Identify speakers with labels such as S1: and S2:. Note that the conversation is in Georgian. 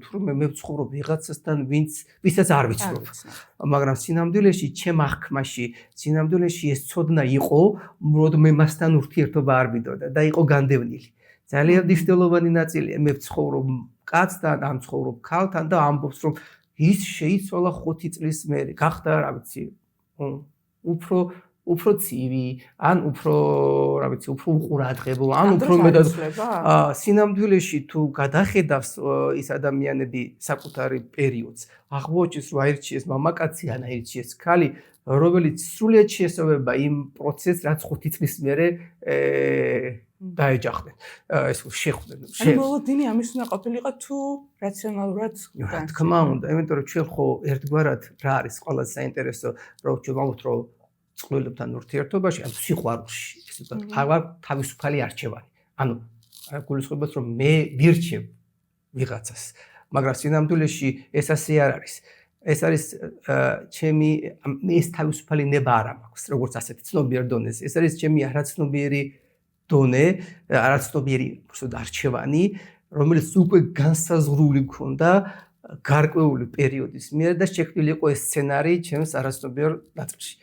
S1: თურმე მე ვცხოვრობ ვიღაცასთან, ვისაც არ ვიცნობ. მაგრამ სინამდვილეში, ჩემ აღქმაში, სინამდვილეში ეს ცოდნა იყო, რომ მე მასთან ურთიერთობა არ მიდოდა და იყო განდევნილი. ძალიან მნიშვნელოვანი ნაწილია. მე ვცხოვრობ კაცთან, ამ ცხოვრობ ქალთან და ამბობს, რომ ის შეიცვალა 5 წლის მერე, გახდა, რა ვიცი, უფრო ცივი, ან უფრო, რა ვიცი, უფრო უყურადღებო, ან უფრო მეტად სინამდვილეში თუ გადახედავს ის ადამიანები საკუთარი პერიოდს, აღმოაჩენს, რომ აირჩიეს მამაკაცი, ან აირჩიეს ქალი, რომელიც სრულიად შეესაბამება იმ პროცესს, რაც 5 წლის მერე დაეჯახდნენ. ეს შეხვდნენ.
S2: ბოლოდინი ამის უნდა ყოფილიყო თუ რაციონალურად?
S1: რა თქმა უნდა, იმიტომ რომ ჩვენ ხო ერთგვარად რა არის ყველაზე საინტერესო, რომ ჩვენ ვამბობთ, რომ წყვილებთან ურთიერთობაში, ან სიყვარულში, ესე ვთქვათ, აღარ თავისუფალი არჩევანი. ანუ გულისხმობს, რომ მე ვირჩევ ვიღაცას, მაგრამ სინამდვილეში ეს ასე არ არის. ეს არის ჩემი ეს თავისუფალი ნება არ მაქვს, როგორც ასეთი ცნობიერ დონეზე. ეს არის ჩემი არაცნობიერი დონე, არაცნობიერი არჩევანი, რომელიც უკვე განსაზღვრული მქონდა გარკვეული პერიოდის მიერ და შექმნილი იყო ეს სცენარი ჩემს არაცნობიერ ნაწილში.